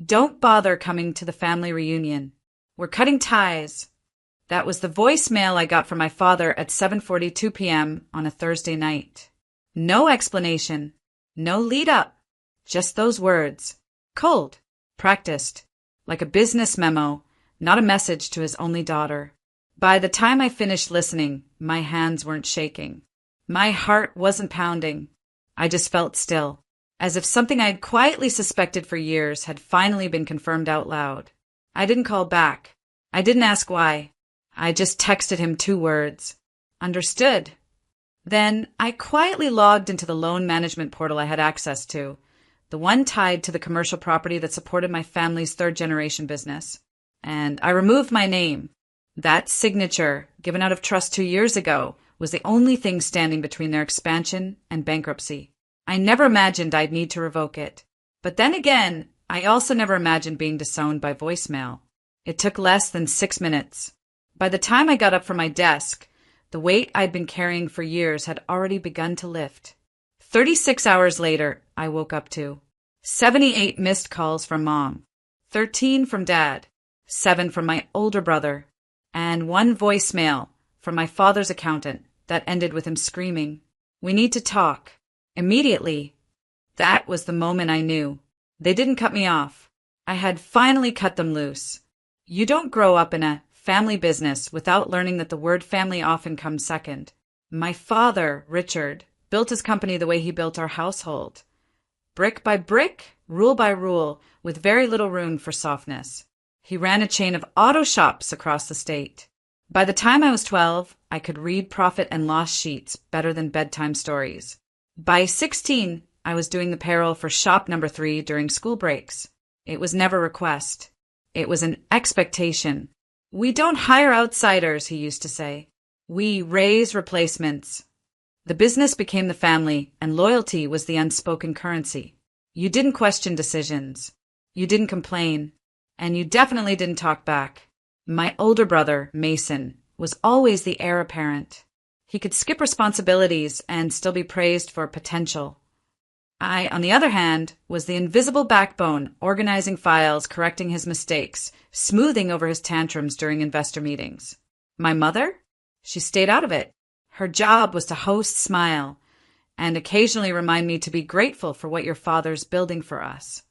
Don't bother coming to the family reunion. We're cutting ties. That was the voicemail I got from my father at 7:42 p.m. on a Thursday night. No explanation. No lead up. Just those words. Cold. Practiced. Like a business memo, not a message to his only daughter. By the time I finished listening, my hands weren't shaking. My heart wasn't pounding. I just felt still, as if something I had quietly suspected for years had finally been confirmed out loud. I didn't call back. I didn't ask why. I just texted him 2 words. Understood. Then I quietly logged into the loan management portal I had access to, the one tied to the commercial property that supported my family's 3rd-generation business. And I removed my name. That signature, given out of trust 2 years ago, was the only thing standing between their expansion and bankruptcy. I never imagined I'd need to revoke it. But then again, I also never imagined being disowned by voicemail. It took less than 6 minutes. By the time I got up from my desk, the weight I'd been carrying for years had already begun to lift. 36 hours later, I woke up to 78 missed calls from Mom, 13 from Dad, 7 from my older brother, and 1 voicemail from my father's accountant that ended with him screaming, "We need to talk." Immediately, that was the moment I knew. They didn't cut me off. I had finally cut them loose. You don't grow up in a family business without learning that the word family often comes second. My father, Richard, built his company the way he built our household. Brick by brick, rule by rule, with very little room for softness. He ran a chain of auto shops across the state. By the time I was 12, I could read profit and loss sheets better than bedtime stories. By 16, I was doing the payroll for shop number 3 during school breaks. It was never a request. It was an expectation. "We don't hire outsiders," he used to say. "We raise replacements." The business became the family, and loyalty was the unspoken currency. You didn't question decisions. You didn't complain. And you definitely didn't talk back. My older brother, Mason, was always the heir apparent. He could skip responsibilities and still be praised for potential. I, on the other hand, was the invisible backbone, organizing files, correcting his mistakes, smoothing over his tantrums during investor meetings. My mother? She stayed out of it. Her job was to host Smile and occasionally remind me to be grateful for what your father's building for us.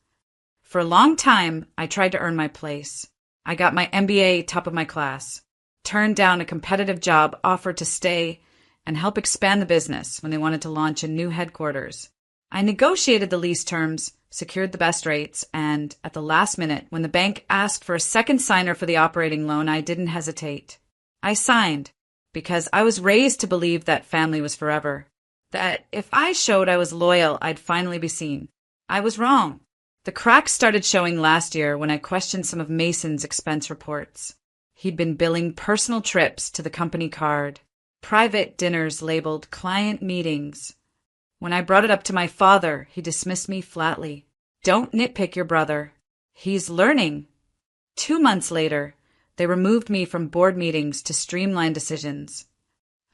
For a long time, I tried to earn my place. I got my MBA top of my class, turned down a competitive job offered to stay and help expand the business when they wanted to launch a new headquarters. I negotiated the lease terms, secured the best rates, and at the last minute, when the bank asked for a second signer for the operating loan, I didn't hesitate. I signed, because I was raised to believe that family was forever, that if I showed I was loyal, I'd finally be seen. I was wrong. The cracks started showing last year when I questioned some of Mason's expense reports. He'd been billing personal trips to the company card, private dinners labeled client meetings. When I brought it up to my father, he dismissed me flatly. "Don't nitpick your brother. He's learning." 2 months later, they removed me from board meetings to streamline decisions.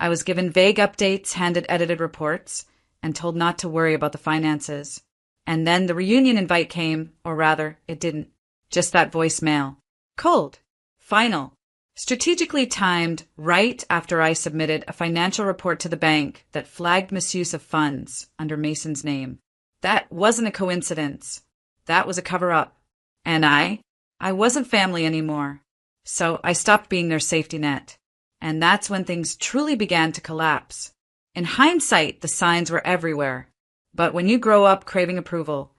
I was given vague updates, handed edited reports, and told not to worry about the finances. And then the reunion invite came, or rather, it didn't. Just that voicemail. Cold. Final. Strategically timed right after I submitted a financial report to the bank that flagged misuse of funds under Mason's name. That wasn't a coincidence. That was a cover-up. And I wasn't family anymore. So I stopped being their safety net. And that's when things truly began to collapse. In hindsight, the signs were everywhere. But when you grow up craving approval,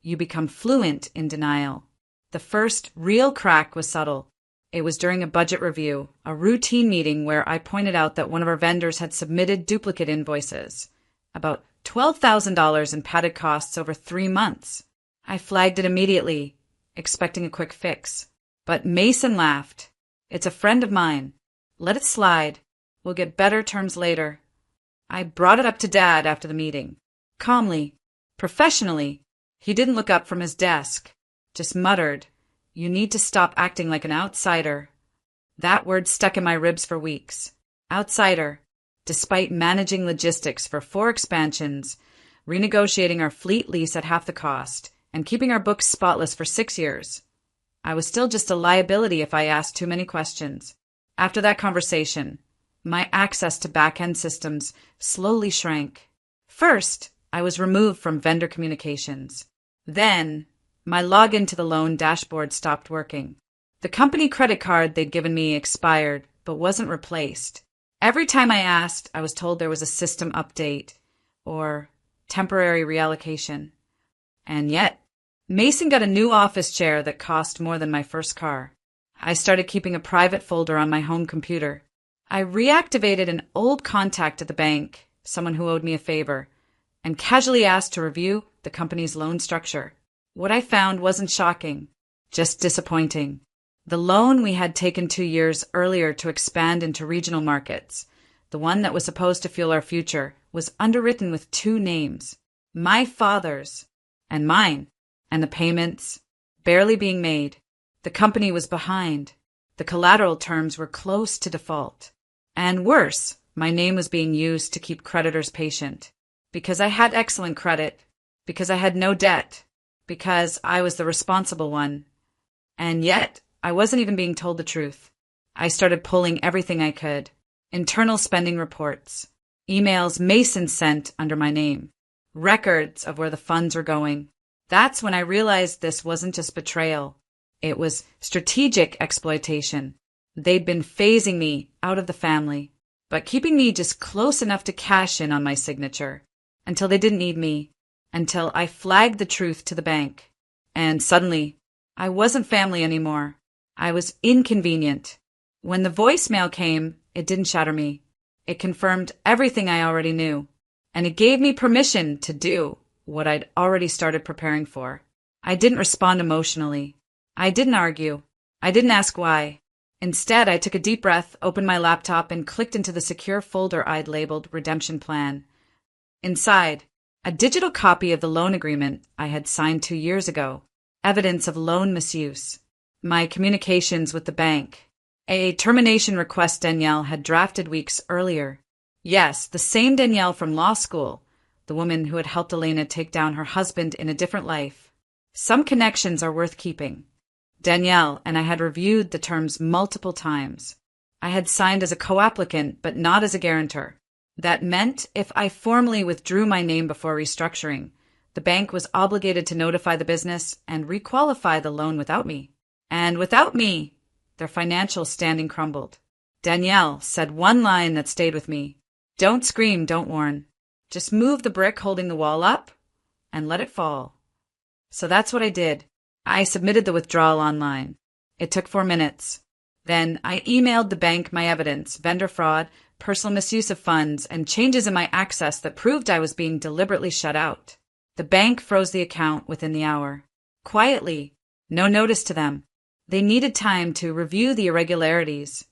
you become fluent in denial. The first real crack was subtle. It was during a budget review, a routine meeting where I pointed out that one of our vendors had submitted duplicate invoices, about $12,000 in padded costs over 3 months. I flagged it immediately, expecting a quick fix. But Mason laughed. "It's a friend of mine. Let it slide. We'll get better terms later." I brought it up to Dad after the meeting. Calmly, professionally. He didn't look up from his desk, just muttered, "You need to stop acting like an outsider." That word stuck in my ribs for weeks. Outsider. Despite managing logistics for 4 expansions, renegotiating our fleet lease at half the cost, and keeping our books spotless for 6 years. I was still just a liability if I asked too many questions. After that conversation, my access to back-end systems slowly shrank. First, I was removed from vendor communications. Then, my login to the loan dashboard stopped working. The company credit card they'd given me expired, but wasn't replaced. Every time I asked, I was told there was a system update or temporary reallocation. And yet, Mason got a new office chair that cost more than my first car. I started keeping a private folder on my home computer. I reactivated an old contact at the bank, someone who owed me a favor, and casually asked to review the company's loan structure. What I found wasn't shocking, just disappointing. The loan we had taken 2 years earlier to expand into regional markets, the one that was supposed to fuel our future, was underwritten with 2 names, my father's and mine, and the payments barely being made. The company was behind. The collateral terms were close to default. And worse, my name was being used to keep creditors patient. Because I had excellent credit, because I had no debt, because I was the responsible one. And yet, I wasn't even being told the truth. I started pulling everything I could. Internal spending reports, emails Mason sent under my name, records of where the funds were going. That's when I realized this wasn't just betrayal. It was strategic exploitation. They'd been phasing me out of the family, but keeping me just close enough to cash in on my signature, until they didn't need me, until I flagged the truth to the bank. And suddenly, I wasn't family anymore. I was inconvenient. When the voicemail came, it didn't shatter me. It confirmed everything I already knew, and it gave me permission to do what I'd already started preparing for. I didn't respond emotionally. I didn't argue. I didn't ask why. Instead, I took a deep breath, opened my laptop, and clicked into the secure folder I'd labeled Redemption Plan. Inside, a digital copy of the loan agreement I had signed 2 years ago, evidence of loan misuse, my communications with the bank, a termination request Danielle had drafted weeks earlier. Yes, the same Danielle from law school, the woman who had helped Elena take down her husband in a different life. Some connections are worth keeping. Danielle and I had reviewed the terms multiple times. I had signed as a co-applicant, but not as a guarantor. That meant if I formally withdrew my name before restructuring, the bank was obligated to notify the business and requalify the loan without me. And without me, their financial standing crumbled. Danielle said one line that stayed with me. Don't scream, don't warn. Just move the brick holding the wall up and let it fall. So that's what I did. I submitted the withdrawal online. It took 4 minutes. Then I emailed the bank my evidence, vendor fraud, personal misuse of funds, and changes in my access that proved I was being deliberately shut out. The bank froze the account within the hour. Quietly, no notice to them. They needed time to review the irregularities.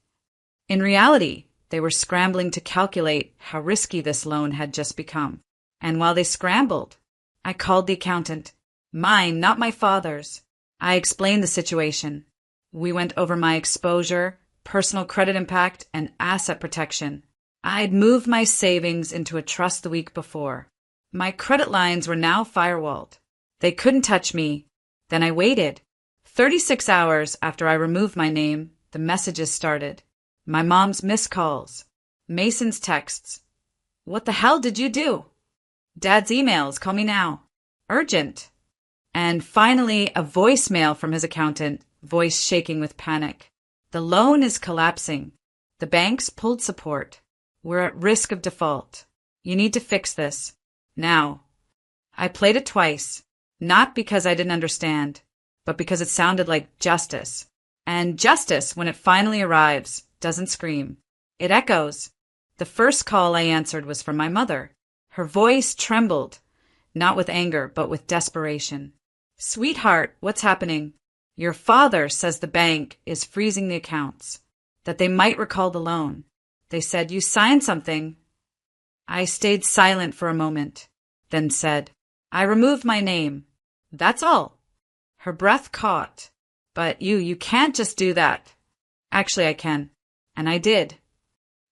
In reality, they were scrambling to calculate how risky this loan had just become. And while they scrambled, I called the accountant. Mine, not my father's. I explained the situation. We went over my exposure, personal credit impact, and asset protection. I'd moved my savings into a trust the week before. My credit lines were now firewalled. They couldn't touch me. Then I waited. 36 hours after I removed my name, the messages started. My mom's missed calls. Mason's texts. What the hell did you do? Dad's emails, call me now. Urgent. And finally, a voicemail from his accountant, voice shaking with panic. The loan is collapsing. The bank's pulled support. We're at risk of default. You need to fix this. Now. I played it twice, not because I didn't understand, but because it sounded like justice. And justice, when it finally arrives, doesn't scream. It echoes. The first call I answered was from my mother. Her voice trembled, not with anger, but with desperation. Sweetheart, what's happening? Your father says the bank is freezing the accounts, that they might recall the loan. They said, you signed something. I stayed silent for a moment, then said, I removed my name. That's all. Her breath caught. But you can't just do that. Actually, I can. And I did.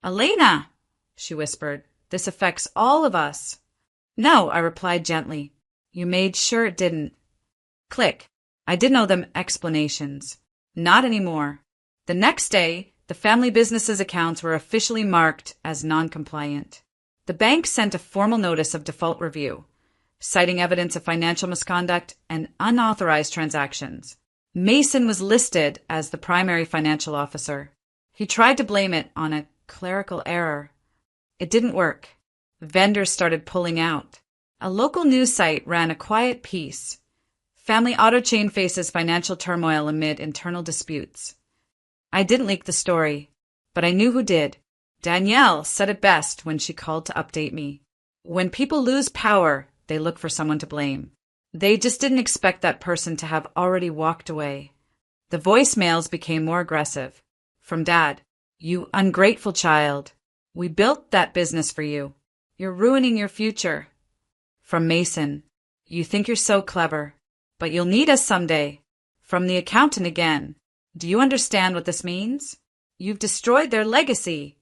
Elena, she whispered, this affects all of us. No, I replied gently. You made sure it didn't. Click. I didn't owe them explanations. Not anymore. The next day, the family business's accounts were officially marked as non-compliant. The bank sent a formal notice of default review, citing evidence of financial misconduct and unauthorized transactions. Mason was listed as the primary financial officer. He tried to blame it on a clerical error. It didn't work. Vendors started pulling out. A local news site ran a quiet piece. Family auto chain faces financial turmoil amid internal disputes. I didn't leak the story, but I knew who did. Danielle said it best when she called to update me. When people lose power, they look for someone to blame. They just didn't expect that person to have already walked away. The voicemails became more aggressive. From Dad, "You ungrateful child. We built that business for you. You're ruining your future." From Mason, "You think you're so clever, but you'll need us someday." From the accountant again, "Do you understand what this means? You've destroyed their legacy."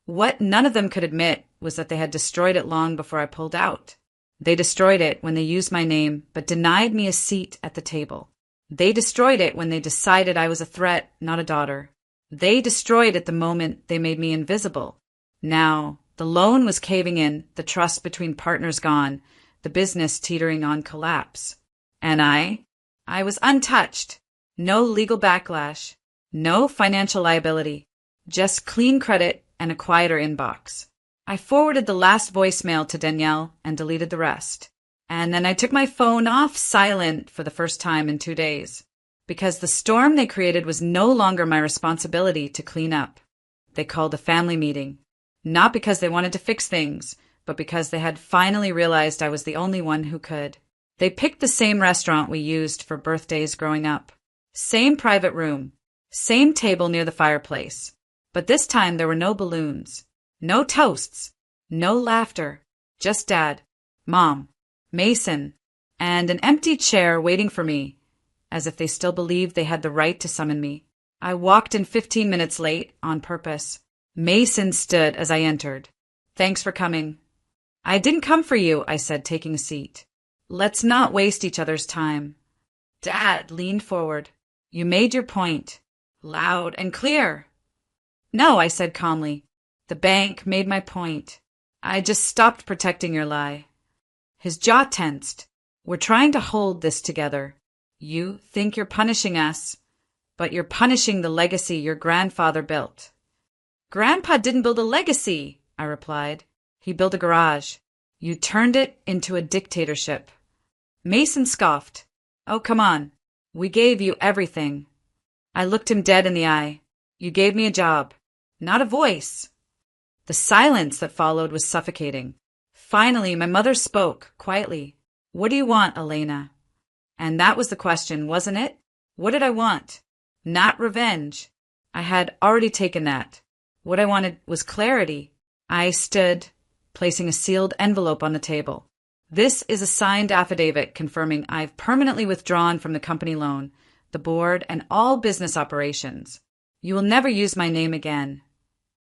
What none of them could admit was that they had destroyed it long before I pulled out. They destroyed it when they used my name but denied me a seat at the table. They destroyed it when they decided I was a threat, not a daughter. They destroyed it the moment they made me invisible. Now, the loan was caving in, the trust between partners gone, the business teetering on collapse. And I was untouched. No legal backlash, no financial liability, just clean credit and a quieter inbox. I forwarded the last voicemail to Danielle and deleted the rest. And then I took my phone off silent for the first time in 2 days, because the storm they created was no longer my responsibility to clean up. They called a family meeting, not because they wanted to fix things, but because they had finally realized I was the only one who could. They picked the same restaurant we used for birthdays growing up. Same private room, same table near the fireplace. But this time there were no balloons, no toasts, no laughter, just Dad, Mom, Mason, and an empty chair waiting for me, as if they still believed they had the right to summon me. I walked in 15 minutes late, on purpose. Mason stood as I entered. "Thanks for coming." "I didn't come for you," I said, taking a seat. "Let's not waste each other's time." Dad leaned forward. "You made your point, loud and clear." "No," I said calmly. "The bank made my point. I just stopped protecting your lie." His jaw tensed. "We're trying to hold this together. You think you're punishing us, but you're punishing the legacy your grandfather built." "Grandpa didn't build a legacy," I replied. "He built a garage. You turned it into a dictatorship." Mason scoffed. "Oh, come on. We gave you everything." I looked him dead in the eye. "You gave me a job, not a voice." The silence that followed was suffocating. Finally, my mother spoke, quietly. "What do you want, Elena?" And that was the question, wasn't it? What did I want? Not revenge. I had already taken that. What I wanted was clarity. I stood, placing a sealed envelope on the table. "This is a signed affidavit confirming I've permanently withdrawn from the company loan, the board, and all business operations. You will never use my name again."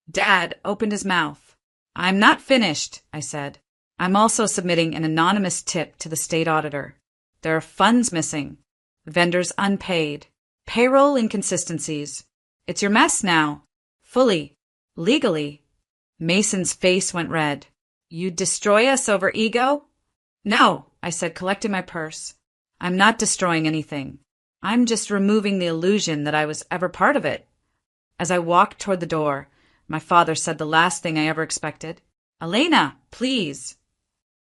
Dad opened his mouth. "I'm not finished," I said. "I'm also submitting an anonymous tip to the state auditor. There are funds missing, vendors unpaid, payroll inconsistencies. It's your mess now. Fully, legally." Mason's face went red. "You'd destroy us over ego?" "No," I said, collecting my purse. "I'm not destroying anything. I'm just removing the illusion that I was ever part of it." As I walked toward the door, my father said the last thing I ever expected. "Elena, please."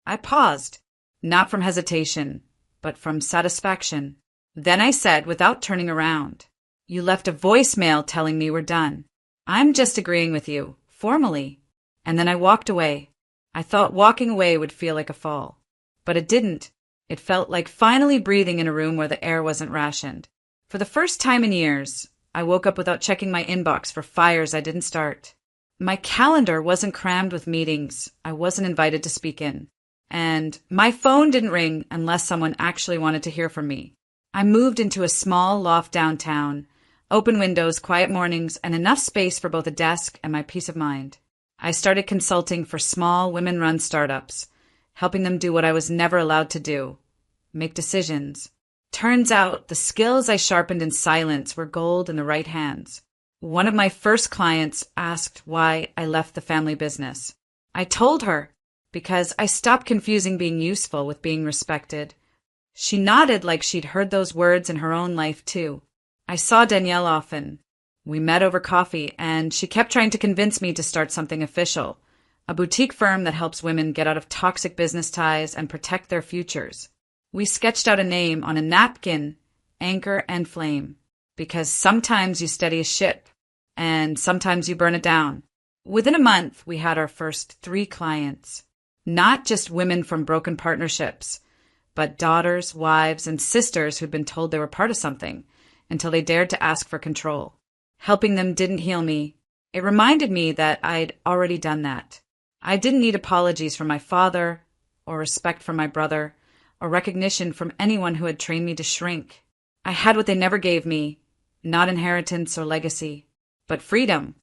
I paused, not from hesitation, but from satisfaction. Then I said, without turning around, "You left a voicemail telling me we're done. I'm just agreeing with you, formally." And then I walked away. I thought walking away would feel like a fall. But it didn't. It felt like finally breathing in a room where the air wasn't rationed. For the first time in years, I woke up without checking my inbox for fires I didn't start. My calendar wasn't crammed with meetings I wasn't invited to speak in. And my phone didn't ring unless someone actually wanted to hear from me. I moved into a small loft downtown, open windows, quiet mornings, and enough space for both a desk and my peace of mind. I started consulting for small women-run startups, helping them do what I was never allowed to do, make decisions. Turns out the skills I sharpened in silence were gold in the right hands. One of my first clients asked why I left the family business. I told her, because I stopped confusing being useful with being respected. She nodded like she'd heard those words in her own life too. I saw Danielle often. We met over coffee, and she kept trying to convince me to start something official, a boutique firm that helps women get out of toxic business ties and protect their futures. We sketched out a name on a napkin, Anchor and Flame, because sometimes you steady a ship, and sometimes you burn it down. Within a month, we had our first 3 clients. Not just women from broken partnerships, but daughters, wives, and sisters who'd been told they were part of something until they dared to ask for control. Helping them didn't heal me. It reminded me that I'd already done that. I didn't need apologies from my father, or respect from my brother, or recognition from anyone who had trained me to shrink. I had what they never gave me, not inheritance or legacy, but freedom.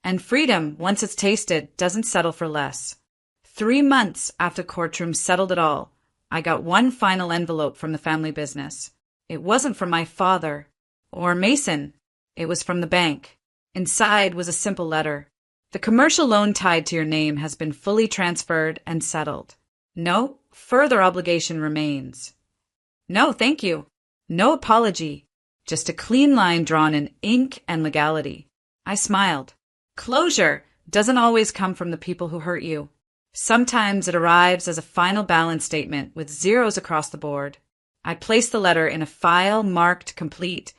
And freedom, once it's tasted, doesn't settle for less. 3 months after Courtroom settled it all, I got one final envelope from the family business. It wasn't from my father or Mason. It was from the bank. Inside was a simple letter. The commercial loan tied to your name has been fully transferred and settled. No further obligation remains. No, thank you. No apology. Just a clean line drawn in ink and legality. I smiled. Closure doesn't always come from the people who hurt you. Sometimes it arrives as a final balance statement with zeros across the board. I placed the letter in a file marked complete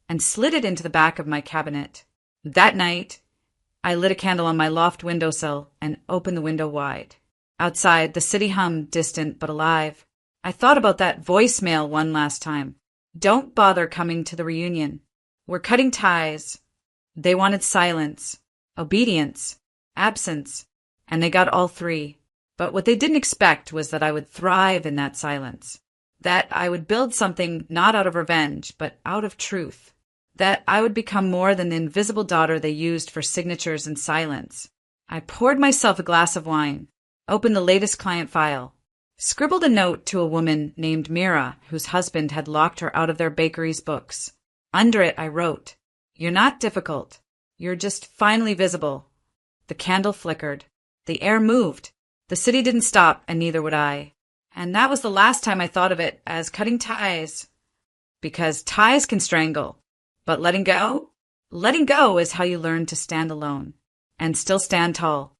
and slid it into the back of my cabinet. That night, I lit a candle on my loft windowsill and opened the window wide. Outside, the city hummed, distant but alive. I thought about that voicemail one last time. Don't bother coming to the reunion. We're cutting ties. They wanted silence, obedience, absence, and they got all 3. But what they didn't expect was that I would thrive in that silence. That I would build something not out of revenge, but out of truth. That I would become more than the invisible daughter they used for signatures and silence. I poured myself a glass of wine, opened the latest client file, scribbled a note to a woman named Mira, whose husband had locked her out of their bakery's books. Under it, I wrote, "You're not difficult. You're just finally visible." The candle flickered. The air moved. The city didn't stop, and neither would I. And that was the last time I thought of it as cutting ties. Because ties can strangle. But letting go? Letting go is how you learn to stand alone. And still stand tall.